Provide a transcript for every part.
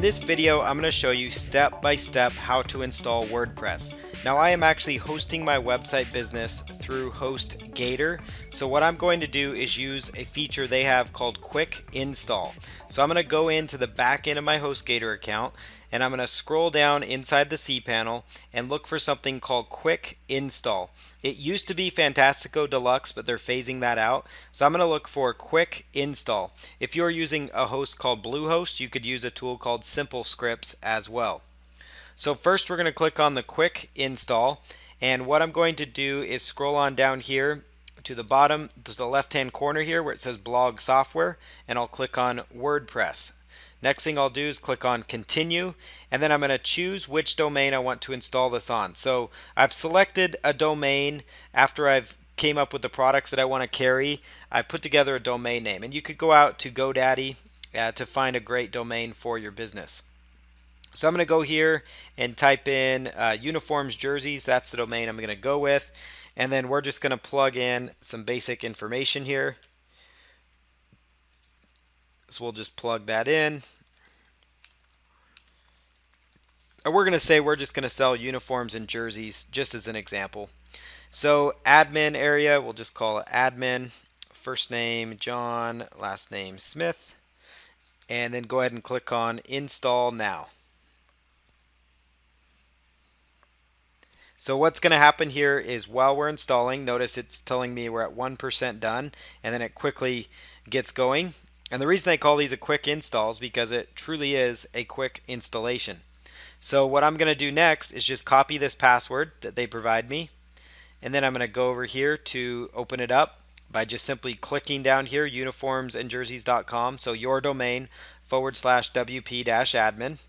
this video, I'm going to show you step by step how to install WordPress. Now, I am actually hosting my website business through HostGator. So what I'm going to do is use a feature they have called Quick Install. So I'm going to go into the back end of my HostGator account, and I'm going to scroll down inside the cPanel and look for something called Quick Install. It used to be Fantastico Deluxe, but they're phasing that out. So I'm going to look for Quick Install. If you're using a host called Bluehost, you could use a tool called Simple Scripts as well. So first we're going to click on the Quick Install, and what I'm going to do is scroll on down here to the bottom, to the left hand corner here where it says Blog Software, and I'll click on WordPress. Next thing I'll do is click on Continue, and then I'm going to choose which domain I want to install this on. So I've selected a domain after I've came up with the products that I want to carry. I put together a domain name, and you could go out to GoDaddy to find a great domain for your business. So I'm going to go here and type in uniforms jerseys. That's the domain I'm going to go with, and then we're just going to plug in some basic information here. So we'll just plug that in. And we're going to say we're just going to sell uniforms and jerseys just as an example. So admin area, we'll just call it admin. First name John, last name Smith. And then go ahead and click on Install Now. So what's going to happen here is while we're installing, notice it's telling me we're at 1% done, and then it quickly gets going. And the reason I call these a quick install is because it truly is a quick installation. So what I'm going to do next is just copy this password that they provide me, and then I'm going to go over here to open it up by just simply clicking down here, uniformsandjerseys.com, so your domain /wp-admin.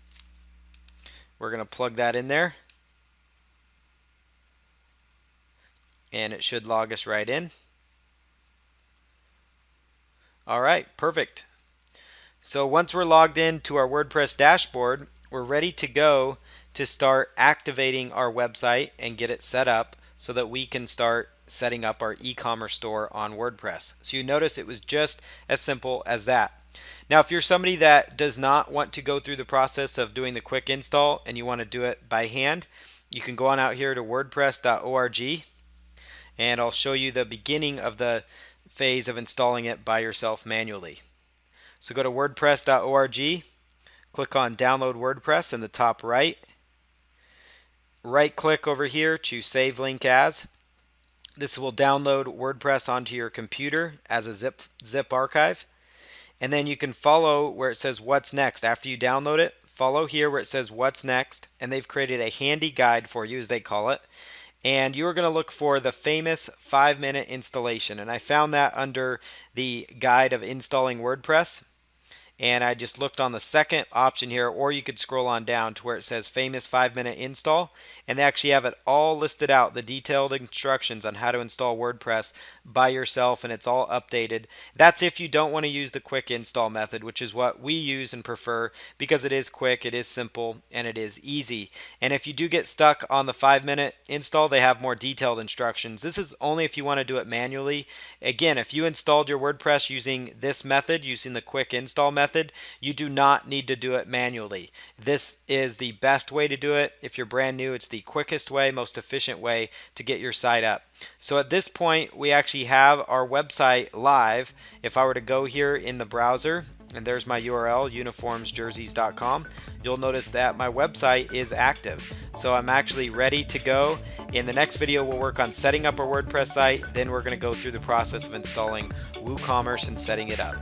We're going to plug that in there, and it should log us right in. All right, perfect. So once we're logged in to our WordPress dashboard, we're ready to go to start activating our website and get it set up so that we can start setting up our e-commerce store on WordPress. So you notice it was just as simple as that. Now, if you're somebody that does not want to go through the process of doing the quick install and you want to do it by hand, you can go on out here to wordpress.org, and I'll show you the beginning of the phase of installing it by yourself manually. So go to wordpress.org, click on Download WordPress in the top right. Right click over here, choose Save Link As. This will download WordPress onto your computer as a zip archive. And then you can follow where it says What's Next. After you download it, follow here where it says What's Next, and they've created a handy guide for you, as they call it. And you're going to look for the famous 5-minute installation. And I found that under the guide of installing WordPress. And I just looked on the second option here, or you could scroll on down to where it says famous 5-minute install, and they actually have it all listed out, the detailed instructions on how to install WordPress by yourself, and it's all updated. That's if you don't want to use the quick install method, which is what we use and prefer because it is quick, it is simple, and it is easy. And if you do get stuck on the 5-minute install, they have more detailed instructions. This is only if you want to do it manually. Again, if you installed your WordPress using this method, using the quick install method, you do not need to do it manually. This is the best way to do it. If you're brand new, it's the quickest way, most efficient way to get your site up. So at this point, we actually have our website live. If I were to go here in the browser, and there's my URL, uniformsjerseys.com, you'll notice that my website is active. So I'm actually ready to go. In the next video, we'll work on setting up our WordPress site. Then we're going to go through the process of installing WooCommerce and setting it up.